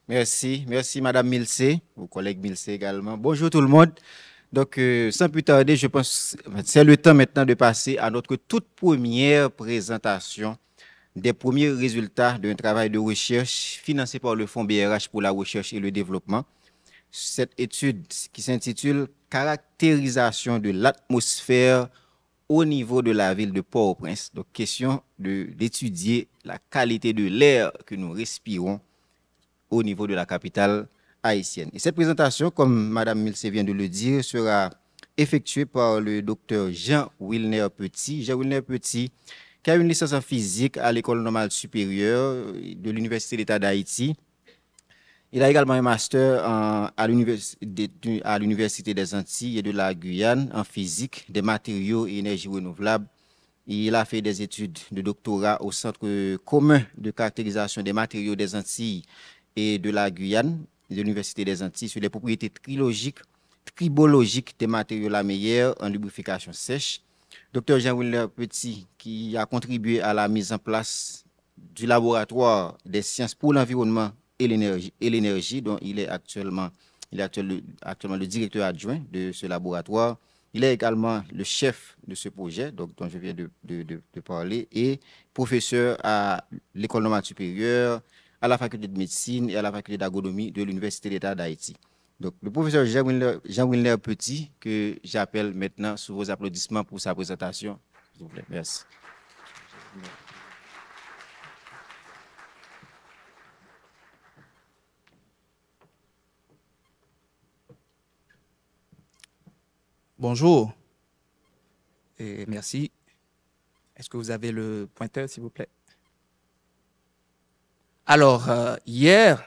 Merci Madame Milsé, vos collègues Milsé également. Bonjour tout le monde. Donc, sans plus tarder, je pense que c'est le temps maintenant de passer à notre toute première présentation des premiers résultats d'un travail de recherche financé par le Fonds BRH pour la recherche et le développement. Cette étude qui s'intitule Caractérisation de l'atmosphère au niveau de la ville de Port-au-Prince. Donc, question d'étudier la qualité de l'air que nous respirons au niveau de la capitale haïtienne. Et cette présentation, comme Madame Milsé vient de le dire, sera effectuée par le docteur Jean-Wilner Petit. Jean-Wilner Petit, qui a une licence en physique à l'École normale supérieure de l'Université d'État d'Haïti. Il a également un master à l'Université des Antilles et de la Guyane en physique des matériaux et énergies renouvelables. Il a fait des études de doctorat au Centre commun de caractérisation des matériaux des Antilles et de la Guyane, de l'Université des Antilles, sur les propriétés tribologiques des matériaux lamélières en lubrification sèche. Dr Jean-Wilner Petit, qui a contribué à la mise en place du laboratoire des sciences pour l'environnement et l'énergie, dont il est actuellement le directeur adjoint de ce laboratoire. Il est également le chef de ce projet, donc, dont je viens de parler, et professeur à l'École normale supérieure, à la faculté de médecine et à la faculté d'agronomie de l'Université d'État d'Haïti. Donc, le professeur Jean-Wilner Petit, que j'appelle maintenant sous vos applaudissements pour sa présentation. S'il vous plaît, merci. Bonjour et merci. Est-ce que vous avez le pointeur, s'il vous plaît? Alors, hier,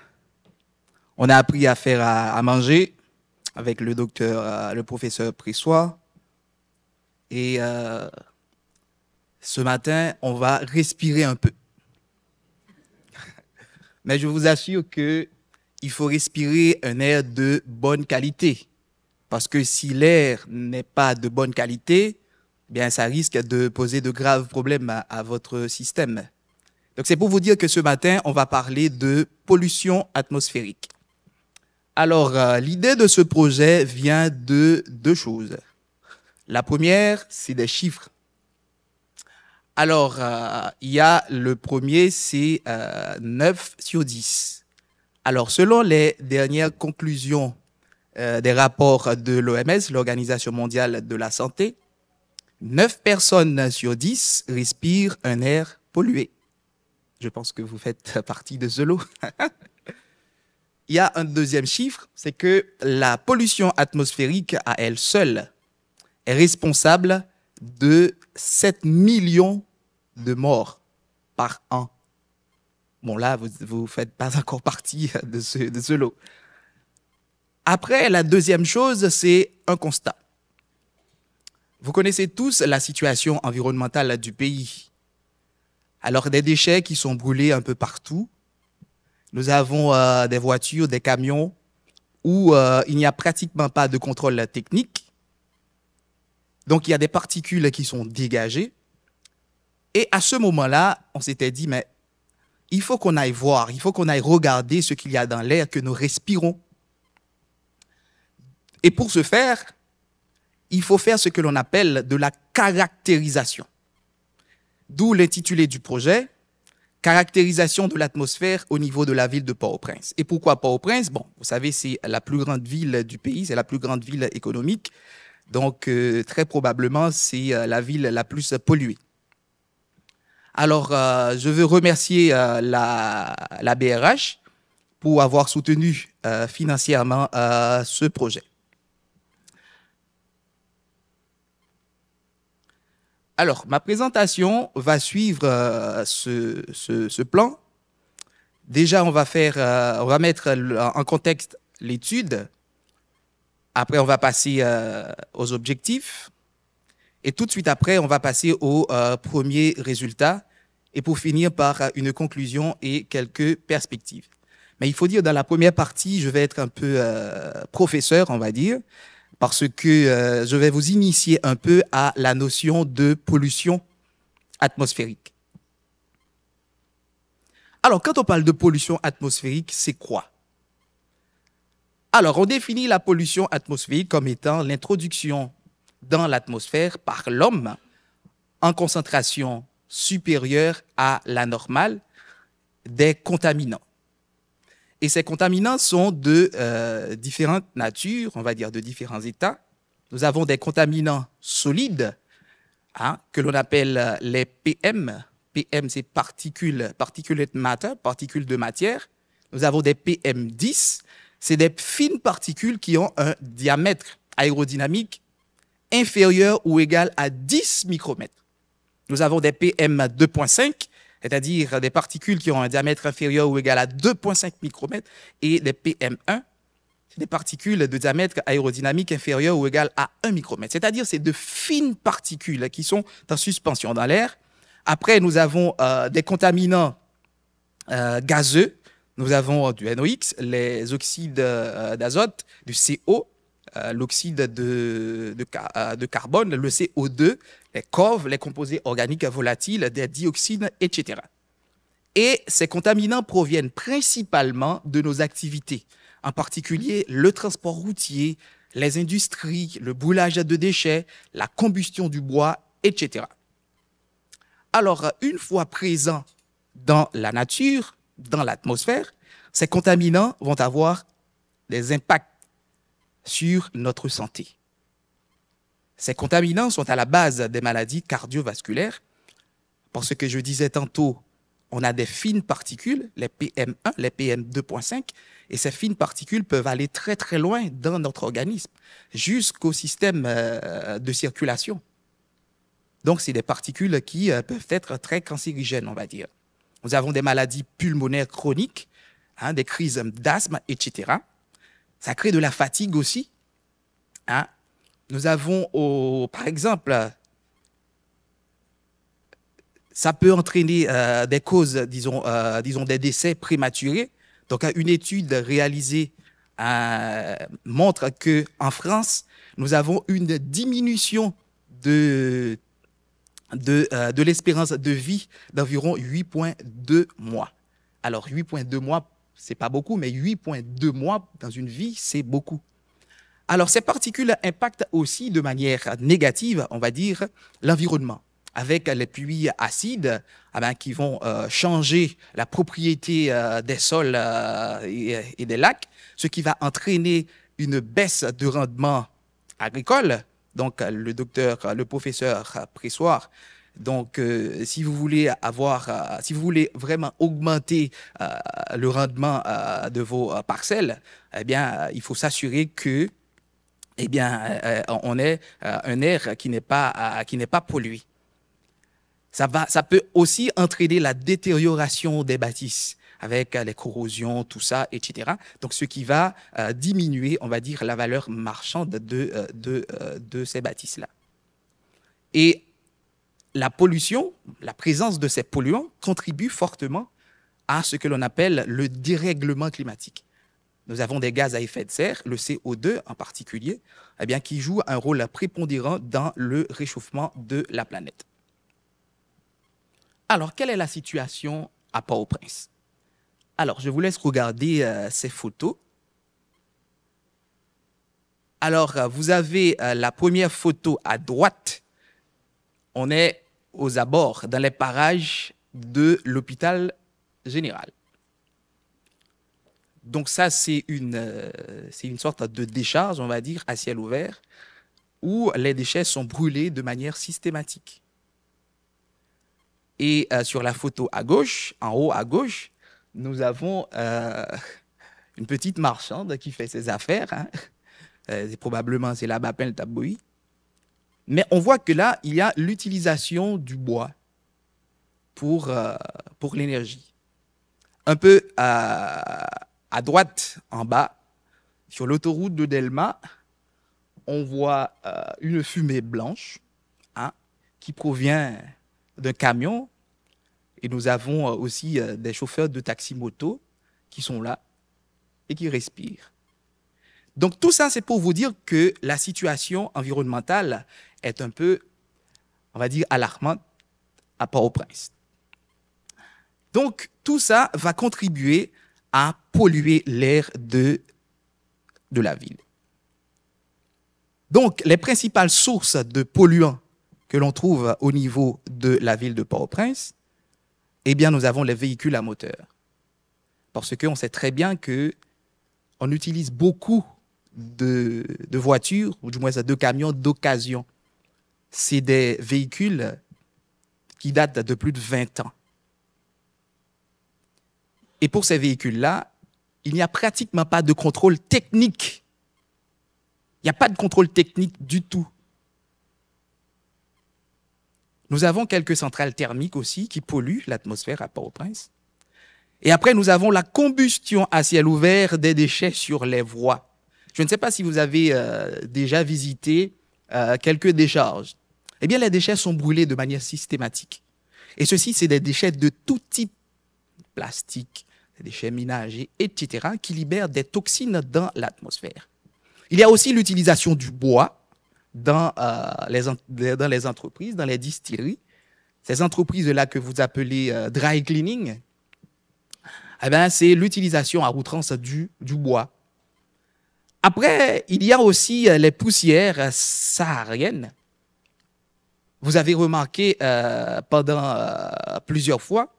on a appris à faire à manger avec le docteur, le professeur Pressoir. Et ce matin, on va respirer un peu. Mais je vous assure qu'il faut respirer un air de bonne qualité. Parce que si l'air n'est pas de bonne qualité, bien, ça risque de poser de graves problèmes à votre système. Donc, c'est pour vous dire que ce matin, on va parler de pollution atmosphérique. Alors, l'idée de ce projet vient de deux choses. La première, c'est des chiffres. Alors, il y a le premier, c'est 9 sur 10. Alors, selon les dernières conclusions des rapports de l'OMS, l'Organisation mondiale de la santé, 9 personnes sur 10 respirent un air pollué. Je pense que vous faites partie de ce lot. Il y a un deuxième chiffre, c'est que la pollution atmosphérique à elle seule est responsable de 7 millions de morts par an. Bon, là, vous ne faites pas encore partie de ce lot. Après, la deuxième chose, c'est un constat. Vous connaissez tous la situation environnementale du pays. Alors, des déchets qui sont brûlés un peu partout. Nous avons des voitures, des camions où il n'y a pratiquement pas de contrôle technique. Donc, il y a des particules qui sont dégagées. Et à ce moment-là, on s'était dit, mais il faut qu'on aille voir, il faut qu'on aille regarder ce qu'il y a dans l'air que nous respirons. Et pour ce faire, il faut faire ce que l'on appelle de la caractérisation. D'où l'intitulé du projet, caractérisation de l'atmosphère au niveau de la ville de Port-au-Prince. Et pourquoi Port-au-Prince? Bon, vous savez, c'est la plus grande ville du pays, c'est la plus grande ville économique. Donc, très probablement, c'est la ville la plus polluée. Alors, je veux remercier la BRH pour avoir soutenu financièrement ce projet. Alors, ma présentation va suivre ce plan. Déjà, on va mettre en contexte l'étude. Après, on va passer aux objectifs. Et tout de suite après, on va passer aux premiers résultats. Et pour finir par une conclusion et quelques perspectives. Mais il faut dire, dans la première partie, je vais être un peu professeur, on va dire, parce que je vais vous initier un peu à la notion de pollution atmosphérique. Alors, quand on parle de pollution atmosphérique, c'est quoi? Alors, on définit la pollution atmosphérique comme étant l'introduction dans l'atmosphère par l'homme en concentration supérieure à la normale des contaminants. Et ces contaminants sont de différentes natures, on va dire de différents états. Nous avons des contaminants solides, que l'on appelle les PM. PM, c'est particulate matter, particules de matière. Nous avons des PM10, c'est des fines particules qui ont un diamètre aérodynamique inférieur ou égal à 10 micromètres. Nous avons des PM2.5, c'est-à-dire des particules qui ont un diamètre inférieur ou égal à 2,5 micromètres, et des PM1, c'est des particules de diamètre aérodynamique inférieur ou égal à 1 micromètre. C'est-à-dire c'est de fines particules qui sont en suspension dans l'air. Après, nous avons des contaminants gazeux. Nous avons du NOx, les oxydes d'azote, du CO, l'oxyde de carbone, le CO2, les corves, les composés organiques volatiles, des dioxines, etc. Et ces contaminants proviennent principalement de nos activités, en particulier le transport routier, les industries, le brûlage de déchets, la combustion du bois, etc. Alors, une fois présents dans la nature, dans l'atmosphère, ces contaminants vont avoir des impacts sur notre santé. Ces contaminants sont à la base des maladies cardiovasculaires, parce que je disais tantôt, on a des fines particules, les PM1, les PM2.5, et ces fines particules peuvent aller très très loin dans notre organisme, jusqu'au système de circulation. Donc, c'est des particules qui peuvent être très cancérigènes, on va dire. Nous avons des maladies pulmonaires chroniques, des crises d'asthme, etc. Ça crée de la fatigue aussi. Nous avons, par exemple, ça peut entraîner des causes, disons des décès prématurés. Donc, une étude réalisée montre qu'en France, nous avons une diminution de l'espérance de vie d'environ 8,2 mois. Alors, 8,2 mois, c'est pas beaucoup, mais 8,2 mois dans une vie, c'est beaucoup. Alors, ces particules impactent aussi de manière négative, on va dire, l'environnement, avec les pluies acides qui vont changer la propriété des sols et des lacs, ce qui va entraîner une baisse de rendement agricole. Donc, le professeur Pressoir, donc, si vous voulez vraiment augmenter le rendement de vos parcelles, eh bien, il faut s'assurer que, on ait un air qui n'est pas pollué. Ça peut aussi entraîner la détérioration des bâtisses avec les corrosions, tout ça, etc. Donc, ce qui va diminuer, on va dire, la valeur marchande de ces bâtisses-là. Et la pollution, la présence de ces polluants contribue fortement à ce que l'on appelle le dérèglement climatique. Nous avons des gaz à effet de serre, le CO2 en particulier, qui joue un rôle prépondérant dans le réchauffement de la planète. Alors, quelle est la situation à Port-au-Prince? Alors, je vous laisse regarder ces photos. Alors, vous avez la première photo à droite. On est aux abords, dans les parages de l'hôpital général. Donc ça, c'est une sorte de décharge, on va dire, à ciel ouvert, où les déchets sont brûlés de manière systématique. Et sur la photo à gauche, en haut à gauche, nous avons une petite marchande qui fait ses affaires. Probablement, c'est la Bapin Taboui. Mais on voit que là, il y a l'utilisation du bois pour l'énergie. Un peu à droite, en bas, sur l'autoroute de Delma, on voit une fumée blanche qui provient d'un camion. Et nous avons aussi des chauffeurs de taxi-moto qui sont là et qui respirent. Donc tout ça, c'est pour vous dire que la situation environnementale est un peu, on va dire, alarmante à Port-au-Prince. Donc tout ça va contribuer à polluer l'air de de la ville. Donc, les principales sources de polluants que l'on trouve au niveau de la ville de Port-au-Prince, eh bien, nous avons les véhicules à moteur. Parce qu'on sait très bien qu'on utilise beaucoup de voitures, ou du moins de camions d'occasion. C'est des véhicules qui datent de plus de 20 ans. Et pour ces véhicules-là, il n'y a pratiquement pas de contrôle technique. Il n'y a pas de contrôle technique du tout. Nous avons quelques centrales thermiques aussi qui polluent l'atmosphère à Port-au-Prince. Et après, nous avons la combustion à ciel ouvert des déchets sur les voies. Je ne sais pas si vous avez déjà visité quelques décharges. Eh bien, les déchets sont brûlés de manière systématique. Et ceci, c'est des déchets de tout type, plastique, des déchets ménagers, etc., qui libèrent des toxines dans l'atmosphère. Il y a aussi l'utilisation du bois dans les entreprises, dans les distilleries. Ces entreprises-là que vous appelez dry cleaning, eh bien, c'est l'utilisation à outrance du bois. Après, il y a aussi les poussières sahariennes. Vous avez remarqué pendant plusieurs fois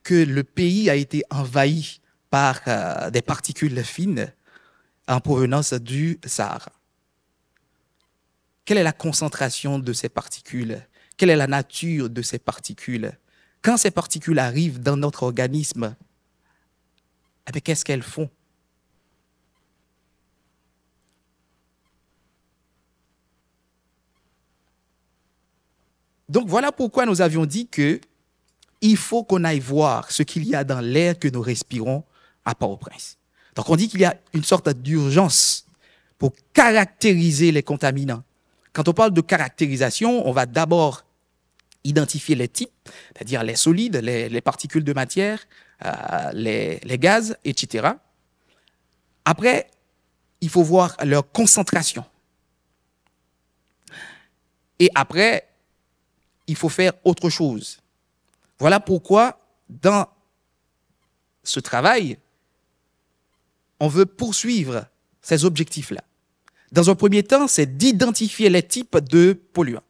que le pays a été envahi par des particules fines en provenance du Sahara. Quelle est la concentration de ces particules? Quelle est la nature de ces particules? Quand ces particules arrivent dans notre organisme, eh bien, qu'est-ce qu'elles font? Donc voilà pourquoi nous avions dit qu'il faut qu'on aille voir ce qu'il y a dans l'air que nous respirons à Port-au-Prince. Donc on dit qu'il y a une sorte d'urgence pour caractériser les contaminants. Quand on parle de caractérisation, on va d'abord identifier les types, c'est-à-dire les solides, les particules de matière, les gaz, etc. Après, il faut voir leur concentration. Et après, il faut faire autre chose. Voilà pourquoi, dans ce travail, on veut poursuivre ces objectifs-là. Dans un premier temps, c'est d'identifier les types de polluants.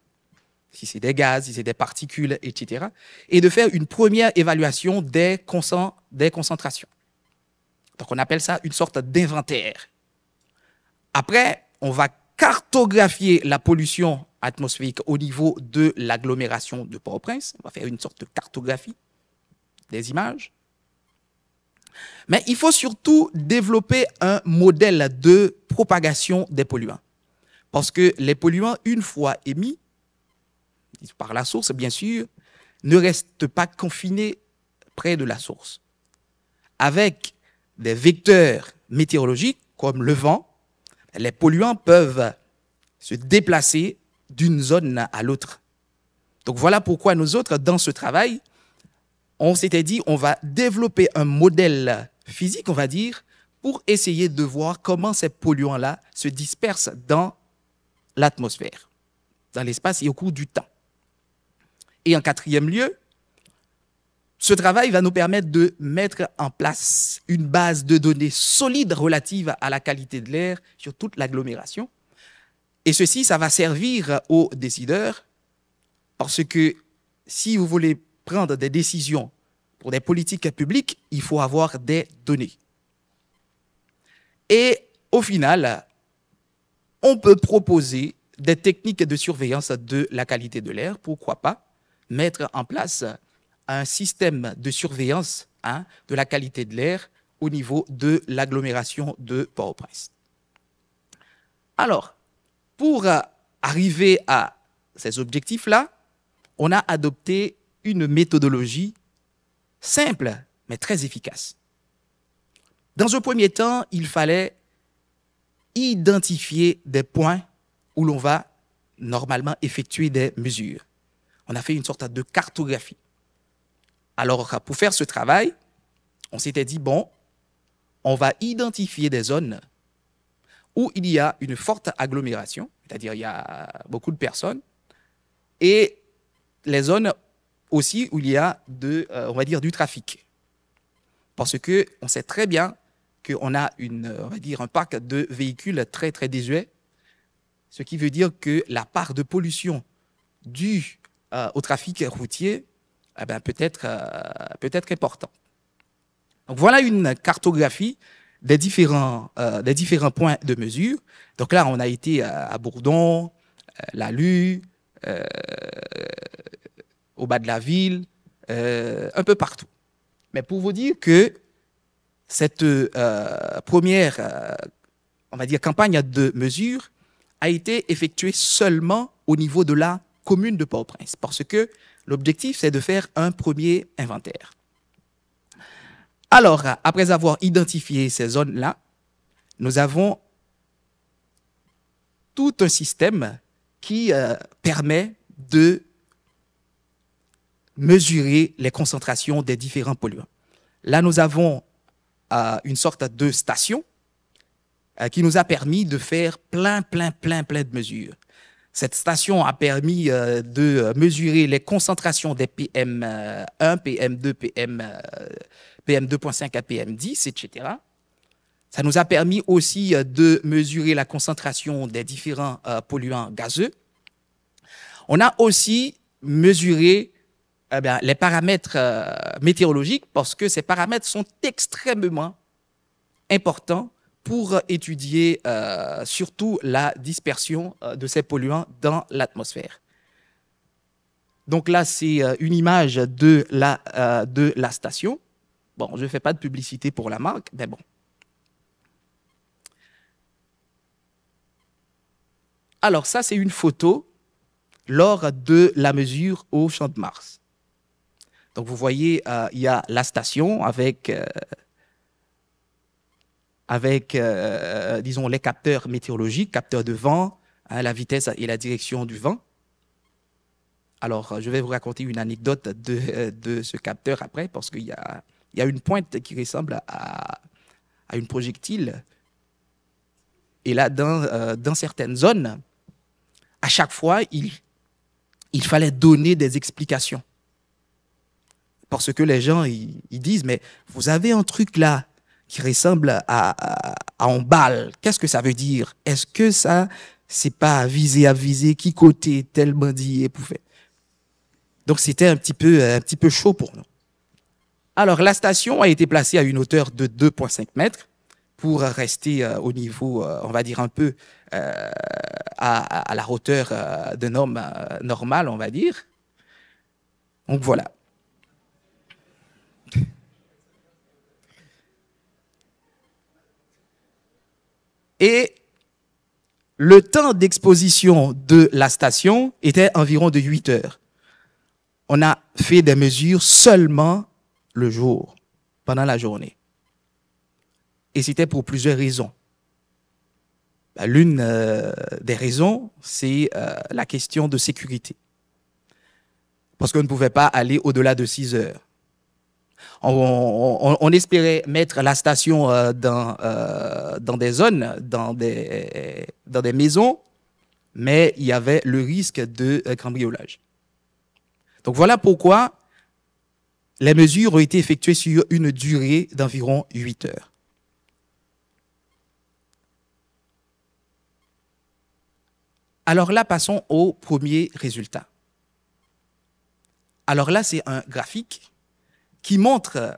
Si c'est des gaz, si c'est des particules, etc. Et de faire une première évaluation des concentrations. Donc, on appelle ça une sorte d'inventaire. Après, on va cartographier la pollution atmosphérique au niveau de l'agglomération de Port-au-Prince. On va faire une sorte de cartographie des images. Mais il faut surtout développer un modèle de propagation des polluants. Parce que les polluants, une fois émis, par la source, bien sûr, ne restent pas confinés près de la source. Avec des vecteurs météorologiques, comme le vent, les polluants peuvent se déplacer d'une zone à l'autre. Donc voilà pourquoi nous autres, dans ce travail, on s'était dit on va développer un modèle physique, on va dire, pour essayer de voir comment ces polluants-là se dispersent dans l'atmosphère, dans l'espace et au cours du temps. Et en quatrième lieu, ce travail va nous permettre de mettre en place une base de données solide relative à la qualité de l'air sur toute l'agglomération. Et ceci, ça va servir aux décideurs parce que si vous voulez prendre des décisions pour des politiques publiques, il faut avoir des données. Et au final, on peut proposer des techniques de surveillance de la qualité de l'air, pourquoi pas mettre en place un système de surveillance de la qualité de l'air au niveau de l'agglomération de Port-au-Prince. Alors, pour arriver à ces objectifs-là, on a adopté une méthodologie simple, mais très efficace. Dans un premier temps, il fallait identifier des points où l'on va normalement effectuer des mesures. On a fait une sorte de cartographie. Alors, pour faire ce travail, on s'était dit, bon, on va identifier des zones où il y a une forte agglomération, c'est-à-dire il y a beaucoup de personnes, et les zones aussi où il y a on va dire, du trafic. Parce qu'on sait très bien qu'on a on va dire, un parc de véhicules très, très désuets, ce qui veut dire que la part de pollution due au trafic routier eh ben, peut être importante. Donc, voilà une cartographie des différents points de mesure. Donc là, on a été à Bourdon, Lalu, au bas de la ville, un peu partout. Mais pour vous dire que cette première, on va dire, campagne de mesure a été effectuée seulement au niveau de la commune de Port-au-Prince, parce que l'objectif, c'est de faire un premier inventaire. Alors, après avoir identifié ces zones-là, nous avons tout un système qui permet de mesurer les concentrations des différents polluants. Là, nous avons une sorte de station qui nous a permis de faire plein de mesures. Cette station a permis de mesurer les concentrations des PM1, PM2, PM2.5 à PM10, etc. Ça nous a permis aussi de mesurer la concentration des différents polluants gazeux. On a aussi mesuré les paramètres météorologiques parce que ces paramètres sont extrêmement importants pour étudier surtout la dispersion de ces polluants dans l'atmosphère. Donc là, c'est une image de la station. Bon, je ne fais pas de publicité pour la marque, mais bon. Alors ça, c'est une photo lors de la mesure au Champ de Mars. Donc vous voyez, il y a la station avec disons, les capteurs météorologiques, capteurs de vent, hein, la vitesse et la direction du vent. Alors, je vais vous raconter une anecdote de ce capteur après, parce qu'il y a une pointe qui ressemble à une projectile. Et là, dans certaines zones, à chaque fois, il fallait donner des explications. Parce que les gens, ils disent, mais vous avez un truc là qui ressemble à en balle. Qu'est-ce que ça veut dire? Est-ce que ça, c'est pas à viser, qui côté tel bandit est pouffé? Donc, c'était un petit peu chaud pour nous. Alors, la station a été placée à une hauteur de 2,5 mètres pour rester au niveau, on va dire un peu à la hauteur d'un homme normal, on va dire. Donc, voilà. Et le temps d'exposition de la station était environ de 8 heures. On a fait des mesures seulement le jour, pendant la journée. Et c'était pour plusieurs raisons. L'une des raisons, c'est la question de sécurité. Parce qu'on ne pouvait pas aller au-delà de 6 heures. On espérait mettre la station dans des zones, dans des maisons, mais il y avait le risque de cambriolage. Donc voilà pourquoi les mesures ont été effectuées sur une durée d'environ 8 heures. Alors là, passons au premier résultat. Alors là, c'est un graphique qui montre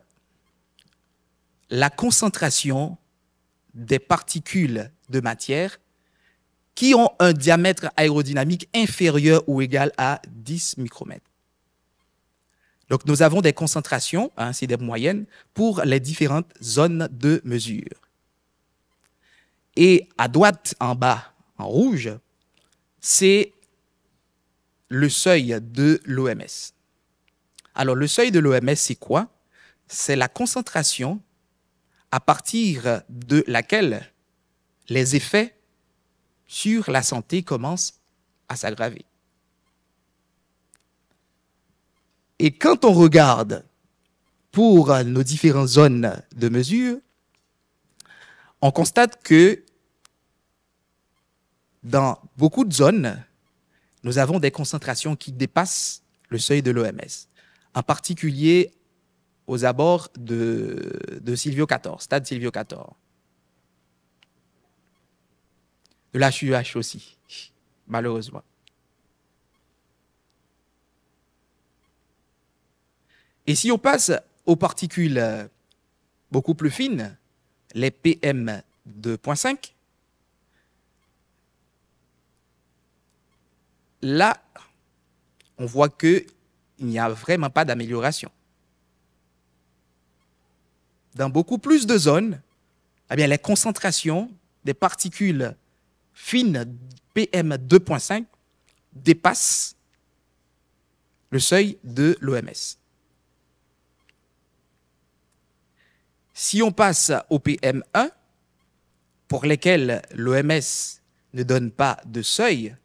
la concentration des particules de matière qui ont un diamètre aérodynamique inférieur ou égal à 10 micromètres. Donc, nous avons des concentrations, hein, c'est des moyennes, pour les différentes zones de mesure. Et à droite, en bas, en rouge, c'est le seuil de l'OMS. Alors, le seuil de l'OMS, c'est quoi? C'est la concentration à partir de laquelle les effets sur la santé commencent à s'aggraver. Et quand on regarde pour nos différentes zones de mesure, on constate que dans beaucoup de zones, nous avons des concentrations qui dépassent le seuil de l'OMS. En particulier, aux abords de Silvio XIV, stade Silvio XIV. De l'HUH aussi, malheureusement. Et si on passe aux particules beaucoup plus fines, les PM2.5, là, on voit qu'il n'y a vraiment pas d'amélioration. Dans beaucoup plus de zones, eh bien, les concentrations des particules fines PM2.5 dépassent le seuil de l'OMS. Si on passe au PM1, pour lesquels l'OMS ne donne pas de seuil,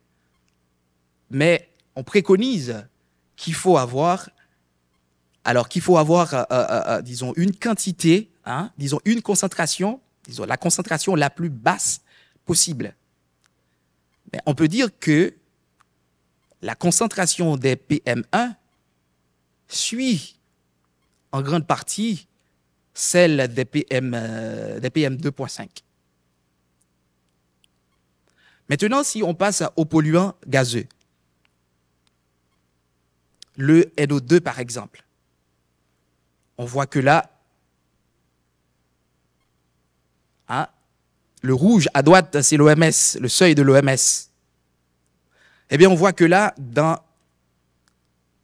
mais on préconise qu'il faut avoir, disons, une quantité, disons, une concentration, disons, la concentration la plus basse possible. Mais on peut dire que la concentration des PM1 suit en grande partie celle des PM2.5. Maintenant, si on passe aux polluants gazeux, le NO2 par exemple, on voit que là, le rouge à droite, c'est l'OMS, le seuil de l'OMS. Eh bien, on voit que là, dans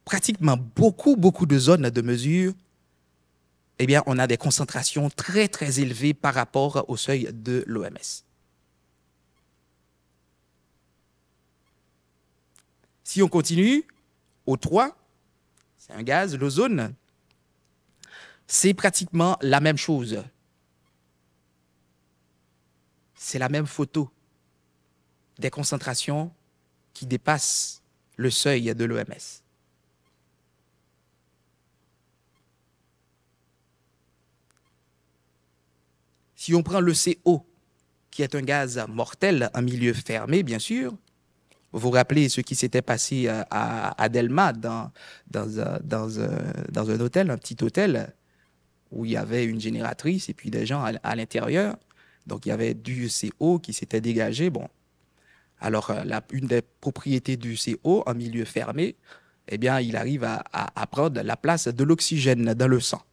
pratiquement beaucoup de zones de mesure, eh bien, on a des concentrations très, très élevées par rapport au seuil de l'OMS. Si on continue, O3, c'est un gaz, l'ozone, c'est pratiquement la même chose. C'est la même photo des concentrations qui dépassent le seuil de l'OMS. Si on prend le CO, qui est un gaz mortel en milieu fermé, bien sûr, vous vous rappelez ce qui s'était passé à Delma, dans un hôtel, un petit hôtel, où il y avait une génératrice et puis des gens à l'intérieur. Donc, il y avait du CO qui s'était dégagé. Bon, alors, une des propriétés du CO en milieu fermé, eh bien, il arrive à prendre la place de l'oxygène dans le sang.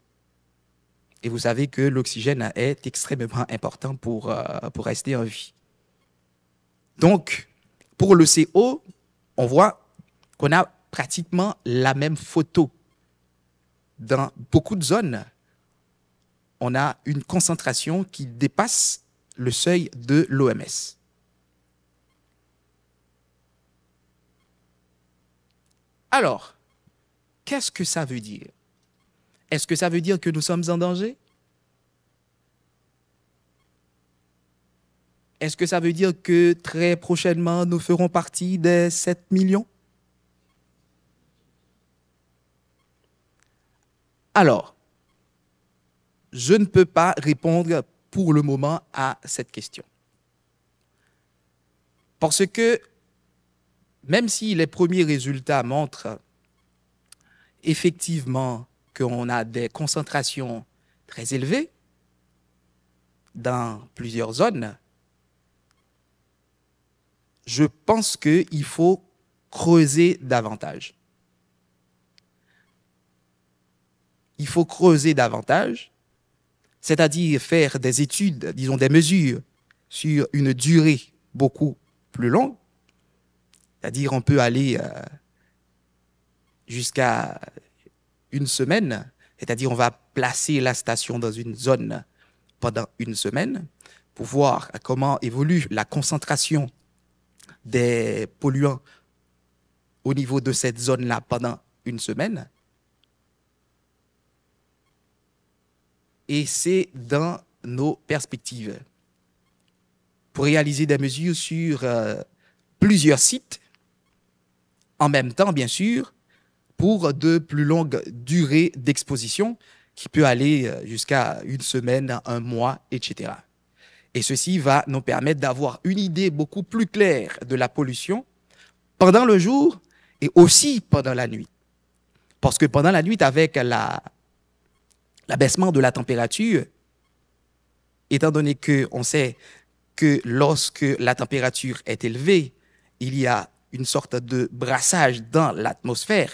Et vous savez que l'oxygène est extrêmement important pour rester en vie. Donc, pour le CO, on voit qu'on a pratiquement la même photo. Dans beaucoup de zones, on a une concentration qui dépasse le seuil de l'OMS. Alors, qu'est-ce que ça veut dire? Est-ce que ça veut dire que nous sommes en danger? Est-ce que ça veut dire que très prochainement, nous ferons partie des 7 millions? Alors, je ne peux pas répondre pour le moment à cette question. Parce que même si les premiers résultats montrent effectivement qu'on a des concentrations très élevées dans plusieurs zones, je pense qu'il faut creuser davantage. Il faut creuser davantage, c'est-à-dire faire des études, disons des mesures sur une durée beaucoup plus longue, c'est-à-dire on peut aller jusqu'à une semaine, c'est-à-dire on va placer la station dans une zone pendant une semaine pour voir comment évolue la concentration des polluants au niveau de cette zone-là pendant une semaine. Et c'est dans nos perspectives. Pour réaliser des mesures sur plusieurs sites, en même temps, bien sûr, pour de plus longues durées d'exposition qui peut aller jusqu'à une semaine, un mois, etc. Et ceci va nous permettre d'avoir une idée beaucoup plus claire de la pollution pendant le jour et aussi pendant la nuit. Parce que pendant la nuit, avec l'abaissement de la température, étant donné qu'on sait que lorsque la température est élevée, il y a une sorte de brassage dans l'atmosphère,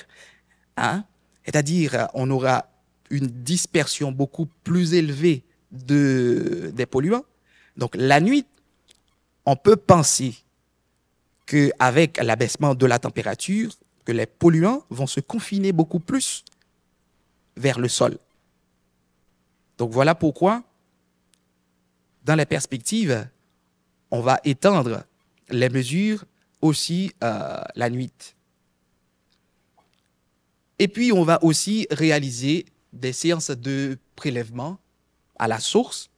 hein? C'est-à-dire on aura une dispersion beaucoup plus élevée des polluants. Donc la nuit, on peut penser qu'avec l'abaissement de la température, que les polluants vont se confiner beaucoup plus vers le sol. Donc voilà pourquoi, dans les perspectives, on va étendre les mesures aussi la nuit. Et puis, on va aussi réaliser des séances de prélèvement à la source,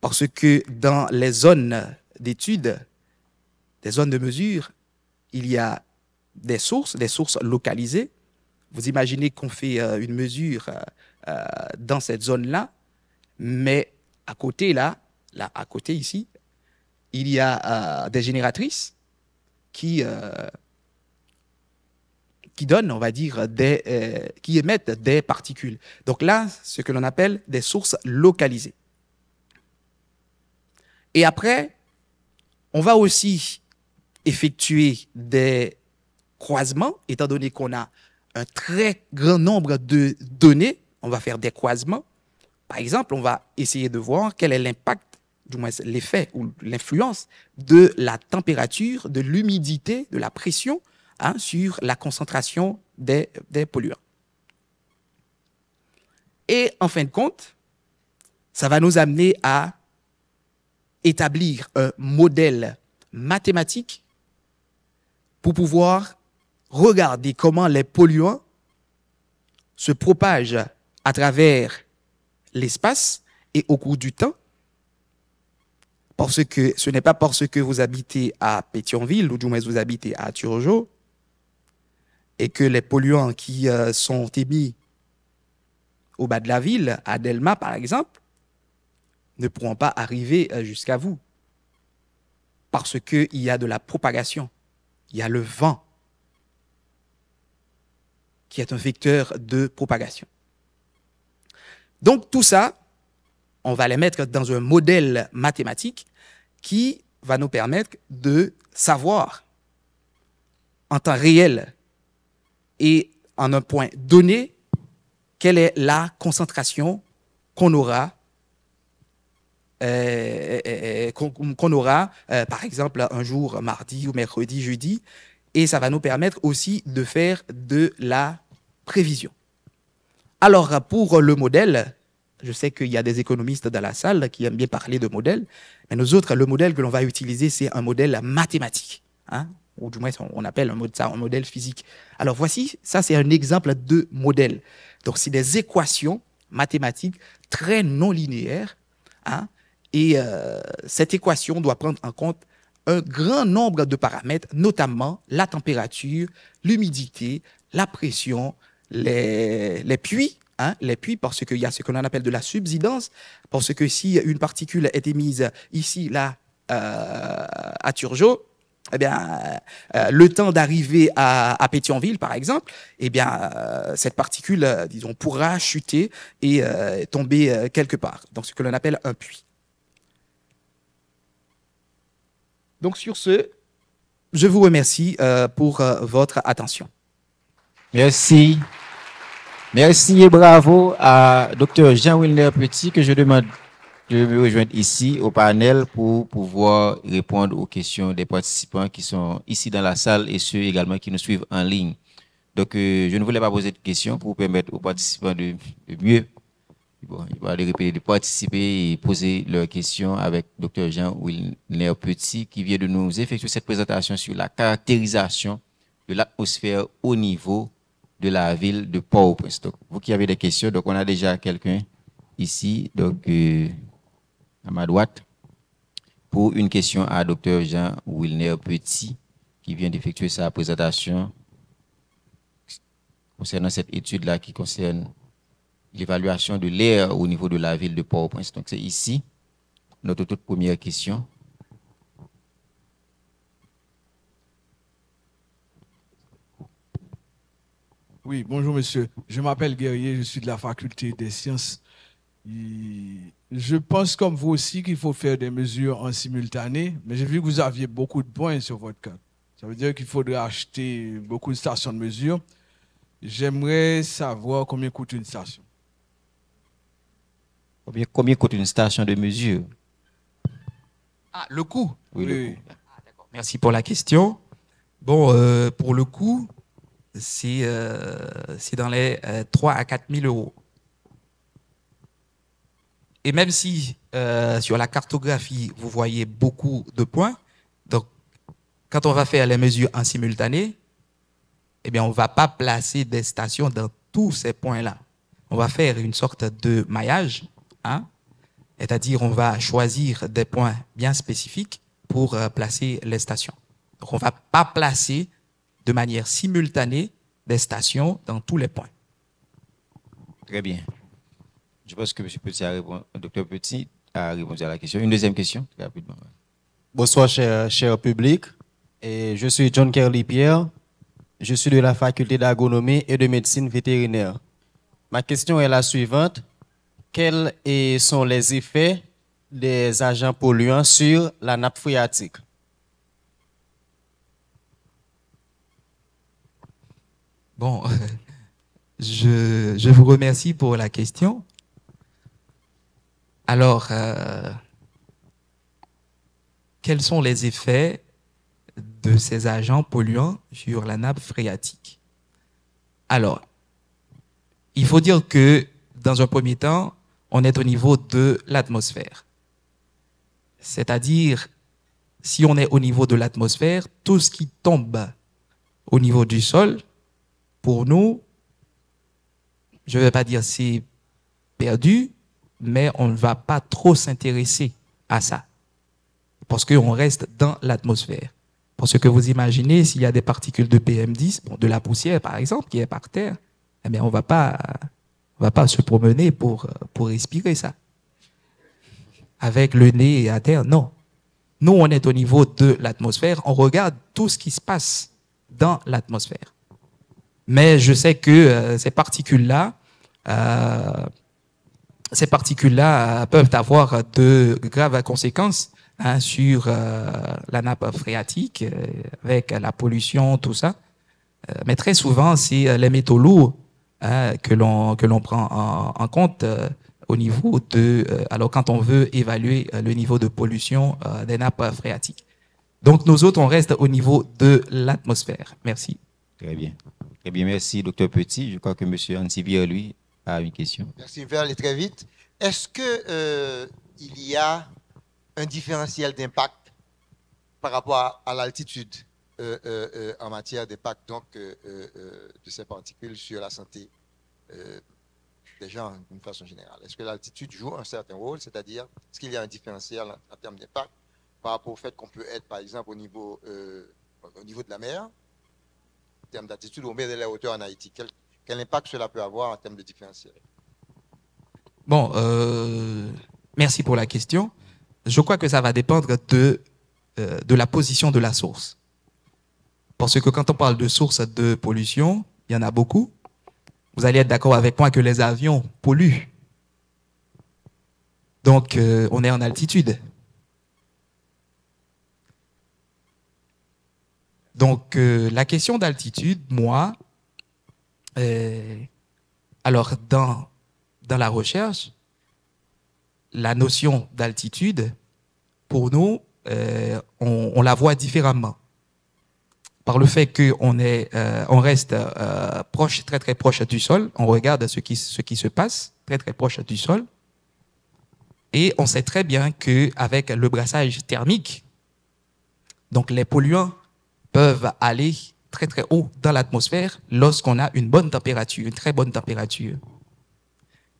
parce que dans les zones d'études, des zones de mesure, il y a des sources localisées. Vous imaginez qu'on fait une mesure dans cette zone-là, mais à côté, là, à côté ici, il y a des génératrices qui donnent, on va dire, qui émettent des particules. Donc là, ce que l'on appelle des sources localisées. Et après, on va aussi effectuer des croisements, étant donné qu'on a un très grand nombre de données, on va faire des croisements. Par exemple, on va essayer de voir quel est l'impact, du moins l'effet ou l'influence de la température, de l'humidité, de la pression sur la concentration des polluants. Et en fin de compte, ça va nous amener à établir un modèle mathématique pour pouvoir regarder comment les polluants se propagent à travers l'espace et au cours du temps. Parce que ce n'est pas parce que vous habitez à Pétionville ou du moins vous habitez à Turgeau et que les polluants qui sont émis au bas de la ville, à Delma par exemple, ne pourront pas arriver jusqu'à vous. Parce qu'il y a de la propagation. Il y a le vent qui est un vecteur de propagation. Donc tout ça, on va les mettre dans un modèle mathématique qui va nous permettre de savoir en temps réel et en un point donné quelle est la concentration qu'on aura par exemple, un jour, mardi ou mercredi, jeudi, et ça va nous permettre aussi de faire de la prévision. Alors, pour le modèle, je sais qu'il y a des économistes dans la salle qui aiment bien parler de modèle, mais nous autres, le modèle que l'on va utiliser, c'est un modèle mathématique, hein, ou du moins on appelle ça un modèle physique. Alors voici, ça c'est un exemple de modèle. Donc c'est des équations mathématiques très non linéaires, hein, et cette équation doit prendre en compte un grand nombre de paramètres, notamment la température, l'humidité, la pression, les puits, hein, les puits, parce qu'il y a ce que l'on appelle de la subsidence, parce que si une particule est émise ici, là, à Turgeau, eh bien, le temps d'arriver à Pétionville, par exemple, eh bien, cette particule, disons, pourra chuter et tomber quelque part. Donc, ce que l'on appelle un puits. Donc, sur ce, je vous remercie pour votre attention. Merci. Merci et bravo à Dr. Jean-Wilner Petit que je demande de me rejoindre ici au panel pour pouvoir répondre aux questions des participants qui sont ici dans la salle et ceux également qui nous suivent en ligne. Donc, je ne voulais pas poser de questions pour permettre aux participants de mieux de participer et poser leurs questions avec Dr. Jean-Wilner Petit qui vient de nous effectuer cette présentation sur la caractérisation de l'atmosphère au niveau de la ville de Port-au-Prince. Donc, vous qui avez des questions, donc on a déjà quelqu'un ici, donc à ma droite, pour une question à Dr. Jean-Wilner Petit qui vient d'effectuer sa présentation concernant cette étude-là qui concerne l'évaluation de l'air au niveau de la ville de Port-au-Prince. Donc, c'est ici notre toute première question. Oui, bonjour monsieur. Je m'appelle Guerrier, je suis de la faculté des sciences. Je pense comme vous aussi qu'il faut faire des mesures en simultané, mais j'ai vu que vous aviez beaucoup de points sur votre carte. Ça veut dire qu'il faudrait acheter beaucoup de stations de mesure. J'aimerais savoir combien coûte une station. Combien coûte une station de mesure? Ah, le coût. Oui, le Oui. coût. Merci pour la question. Bon, pour le coût, c'est dans les 3 à 4 000 euros. Et même si sur la cartographie, vous voyez beaucoup de points, donc quand on va faire les mesures en simultané, eh bien, on ne va pas placer des stations dans tous ces points-là. On va faire une sorte de maillage, hein, c'est-à-dire on va choisir des points bien spécifiques pour placer les stations. Donc, on ne va pas placer de manière simultanée des stations dans tous les points. Très bien. Je pense que M. Petit a répondu, Dr Petit a répondu à la question. Une deuxième question, très rapidement. Bonsoir, cher public. Et je suis John Kerly Pierre. Je suis de la faculté d'agronomie et de médecine vétérinaire. Ma question est la suivante. Quels sont les effets des agents polluants sur la nappe phréatique? Bon, je vous remercie pour la question. Alors, quels sont les effets de ces agents polluants sur la nappe phréatique? Alors, il faut dire que dans un premier temps, on est au niveau de l'atmosphère. C'est-à-dire, si on est au niveau de l'atmosphère, tout ce qui tombe au niveau du sol, pour nous, je ne vais pas dire c'est perdu, mais on ne va pas trop s'intéresser à ça. Parce qu'on reste dans l'atmosphère. Parce que vous imaginez, s'il y a des particules de PM10, bon, de la poussière par exemple, qui est par terre, eh bien, on ne va pas se promener pour respirer ça. Avec le nez à terre, non. Nous, on est au niveau de l'atmosphère, on regarde tout ce qui se passe dans l'atmosphère. Mais je sais que ces particules-là peuvent avoir de graves conséquences sur la nappe phréatique, avec la pollution, tout ça. Mais très souvent, c'est les métaux lourds que l'on prend en compte au niveau alors quand on veut évaluer le niveau de pollution des nappes phréatiques. Donc, nous autres, on reste au niveau de l'atmosphère. Merci. Très bien. Très bien, merci, Dr Petit. Je crois que M. Antivier, lui, a une question. Merci, je vais aller très vite. Est-ce que il y a un différentiel d'impact par rapport à l'altitude en matière d'impact donc de ces particules sur la santé des gens d'une façon générale? Est-ce que l'altitude joue un certain rôle, c'est-à-dire est-ce qu'il y a un différentiel en termes d'impact par rapport au fait qu'on peut être par exemple au niveau de la mer, en termes d'altitude, au milieu de la hauteur en Haïti? Quel impact cela peut avoir en termes de différentiel? Bon, merci pour la question. Je crois que ça va dépendre de la position de la source. Parce que quand on parle de source de pollution, il y en a beaucoup. Vous allez être d'accord avec moi que les avions polluent. Donc, on est en altitude. Donc, la question d'altitude, moi, alors dans la recherche, la notion d'altitude, pour nous, on la voit différemment. Par le fait qu'on on reste proche, très très proche du sol, on regarde ce qui se passe, très très proche du sol, et on sait très bien qu'avec le brassage thermique, donc les polluants peuvent aller très très haut dans l'atmosphère lorsqu'on a une bonne température, une très bonne température.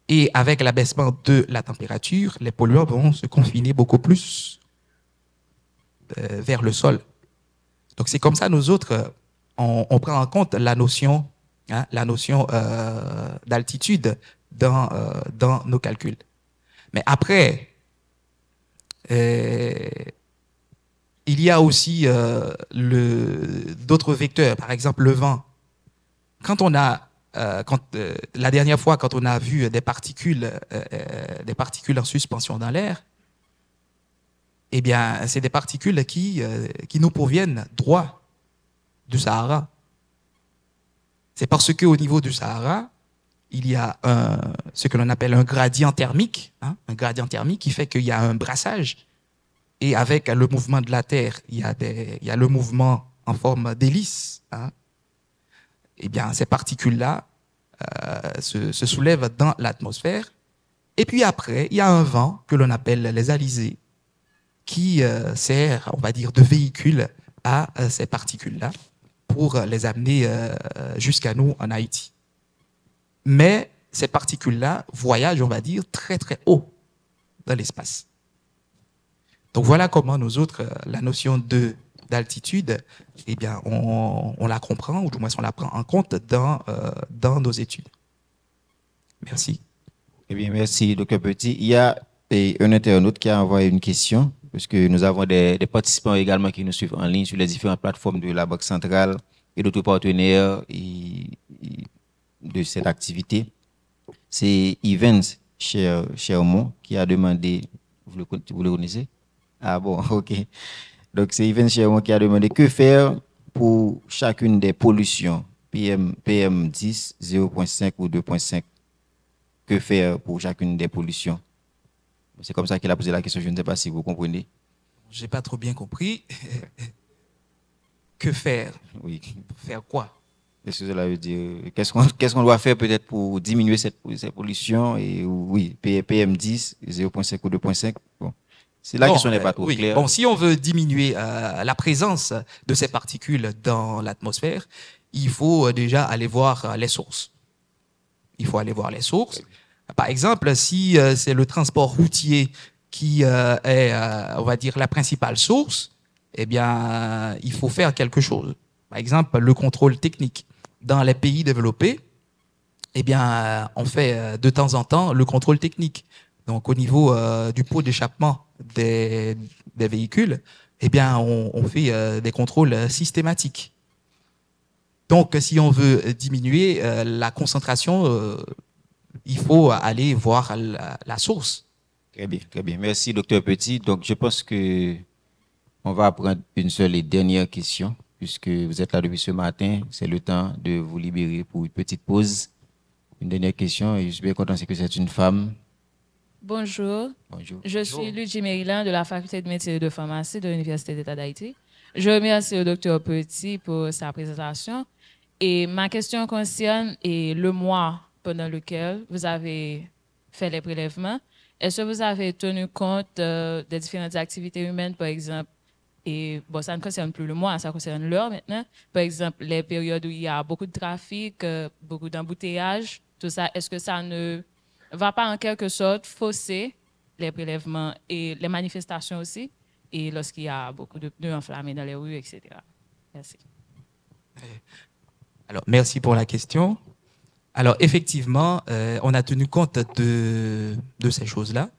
Et avec l'abaissement de la température, les polluants vont se confiner beaucoup plus vers le sol. Donc c'est comme ça, nous autres, on prend en compte la notion d'altitude dans nos calculs. Mais après, il y a aussi d'autres vecteurs, par exemple le vent. Quand on a la dernière fois, quand on a vu des particules en suspension dans l'air, eh bien, c'est des particules qui nous proviennent droit du Sahara. C'est parce qu'au niveau du Sahara, il y a ce que l'on appelle un gradient thermique, hein, un gradient thermique qui fait qu'il y a un brassage. Et avec le mouvement de la Terre, il y a le mouvement en forme d'hélice. Hein. Eh bien, ces particules-là se soulèvent dans l'atmosphère. Et puis après, il y a un vent que l'on appelle les alizés qui sert, on va dire, de véhicule à ces particules-là pour les amener jusqu'à nous en Haïti. Mais ces particules-là voyagent, on va dire, très très haut dans l'espace. Donc voilà comment nous autres, la notion d'altitude, eh bien, on la comprend, ou du moins on la prend en compte dans nos études. Merci. Eh bien, merci, Dr. Petit. Il y a un internaute qui a envoyé une question, parce que nous avons des participants également qui nous suivent en ligne sur les différentes plateformes de la Banque centrale et d'autres partenaires de cette activité. C'est Evans Chermont qui a demandé, vous le connaissez? Ah bon, ok. Donc c'est Evans Chermont qui a demandé que faire pour chacune des pollutions, PM10, 0.5 ou 2.5. Que faire pour chacune des pollutions? C'est comme ça qu'il a posé la question, je ne sais pas si vous comprenez. Je n'ai pas trop bien compris. Que faire? Oui. Faire quoi? Qu'est-ce que cela veut dire? Qu'est-ce qu'on doit faire peut-être pour diminuer cette pollution? Et oui, PM10, 0.5 ou 2.5. Bon. Si la question n'est pas trop claire. Bon, si on veut diminuer la présence de ces particules dans l'atmosphère, il faut déjà aller voir les sources. Il faut aller voir les sources. Par exemple, si c'est le transport routier qui est, on va dire, la principale source, eh bien, il faut faire quelque chose. Par exemple, le contrôle technique. Dans les pays développés, eh bien, on fait de temps en temps le contrôle technique. Donc, au niveau du pot d'échappement des véhicules, eh bien, on fait des contrôles systématiques. Donc, si on veut diminuer la concentration, il faut aller voir la source. Très bien, très bien. Merci, docteur Petit. Donc, je pense que on va prendre une seule et dernière question, puisque vous êtes là depuis ce matin. C'est le temps de vous libérer pour une petite pause. Une dernière question, et je suis bien content, c'est que c'est une femme. Bonjour. Bonjour. Je suis Luigi Maryland de la faculté de médecine et de pharmacie de l'Université d'État d'Haïti. Je remercie le docteur Petit pour sa présentation. Et ma question concerne le mois pendant lequel vous avez fait les prélèvements. Est-ce que vous avez tenu compte des différentes activités humaines, par exemple, et bon, ça ne concerne plus le mois, ça concerne l'heure maintenant. Par exemple, les périodes où il y a beaucoup de trafic, beaucoup d'embouteillages, tout ça, est-ce que ça ne va pas en quelque sorte fausser les prélèvements et les manifestations aussi, et lorsqu'il y a beaucoup de pneus enflammés dans les rues, etc. Merci. Alors, merci pour la question. Alors, effectivement, on a tenu compte de ces choses-là.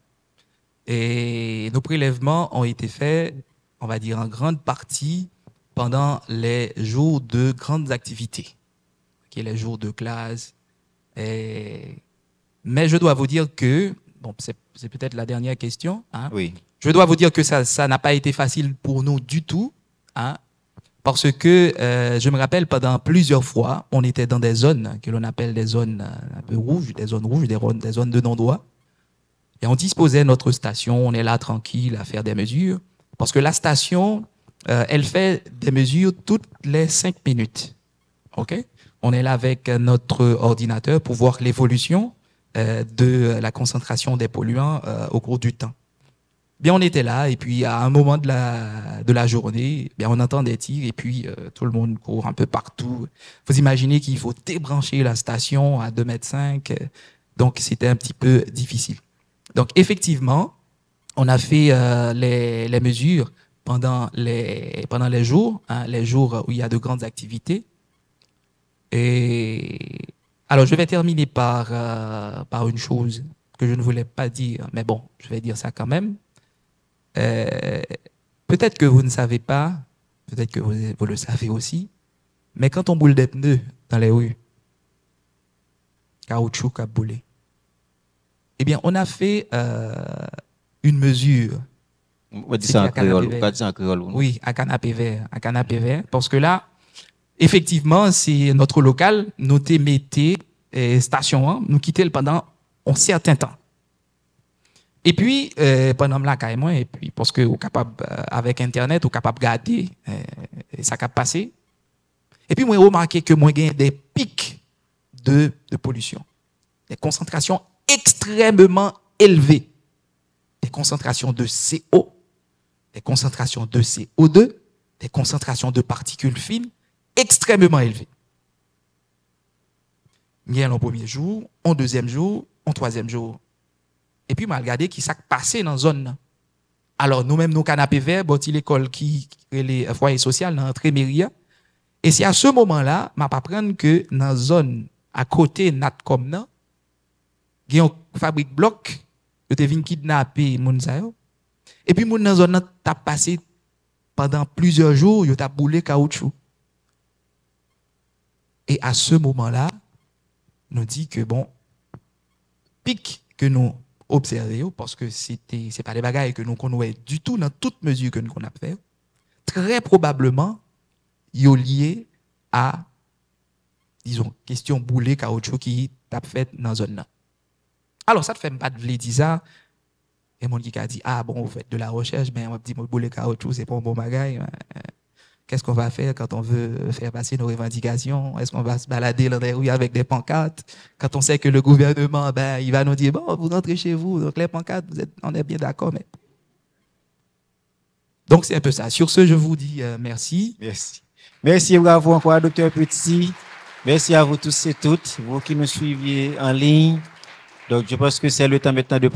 Et nos prélèvements ont été faits, on va dire, en grande partie pendant les jours de grandes activités, qui est les jours de classe. Mais je dois vous dire que, bon, c'est peut-être la dernière question. Hein? Oui. Je dois vous dire que ça n'a pas été facile pour nous du tout, hein? Parce que je me rappelle, pendant plusieurs fois, on était dans des zones que l'on appelle des zones un peu rouges, des zones de non-droit. Et on disposait notre station, on est là tranquille à faire des mesures. Parce que la station, elle fait des mesures toutes les 5 minutes. OK? On est là avec notre ordinateur pour voir l'évolution de la concentration des polluants au cours du temps. Bien, on était là, et puis à un moment de la journée, bien, on entend des tirs, et puis tout le monde court un peu partout. Vous imaginez qu'il faut débrancher la station à 2,5 m, donc c'était un petit peu difficile. Donc effectivement, on a fait les mesures pendant les jours, hein, les jours où il y a de grandes activités. Et alors, je vais terminer par une chose que je ne voulais pas dire, mais bon, je vais dire ça quand même. Peut-être que vous ne savez pas, peut-être que vous le savez aussi, mais quand on boule des pneus dans les rues, caoutchouc qui a boulé. Eh bien, on a fait une mesure. On va dire ça en créole. Oui, à canapé vert. Parce que là, effectivement, c'est notre local, nous mettez station, nous quittons pendant un certain temps. Et puis, pendant la carrément, et puis, parce que vous capable, avec Internet, vous capable de garder ça qui a passé. Et puis, moi, j'ai remarqué que moi, j'ai des pics de pollution. Des concentrations extrêmement élevées. Des concentrations de CO, des concentrations de CO2, des concentrations de particules fines extrêmement élevées. Bien le premier jour, en deuxième jour, en troisième jour. Et puis, je regardé qui s'est passé dans la zone. Alors, nous-mêmes, nos canapés verts, l'école qui est les foyers sociaux, dans l'entrée mairie. Et c'est à ce moment-là, je apprends que dans la zone à côté de Natcom, il y a une fabrique bloc, qui est venu kidnapper moun sa yo. Et puis, moun dans zone t'a passé pendant plusieurs jours, il t'a boulé caoutchouc. Et à ce moment-là, nous dit que bon, pic que nous observons, parce que c'est pas des bagailles que nous connaissons du tout dans toute mesure que nous avons fait, très probablement, il est lié à, disons, question boulé caoutchouc qui t'a fait dans la zone là. Alors, ça ne fait pas de dire ça. Et mon qui a dit, ah bon, vous faites de la recherche, mais on va dire, boulé caoutchouc, c'est pas un bon bagaille. Qu'est-ce qu'on va faire quand on veut faire passer nos revendications? Est-ce qu'on va se balader dans les rues avec des pancartes? Quand on sait que le gouvernement, il va nous dire, bon, vous rentrez chez vous, donc les pancartes, on est bien d'accord, mais. Donc, c'est un peu ça. Sur ce, je vous dis merci. Merci. Merci, bravo encore à Dr. Petit. Merci à vous tous et toutes, vous qui nous suiviez en ligne. Donc, je pense que c'est le temps maintenant de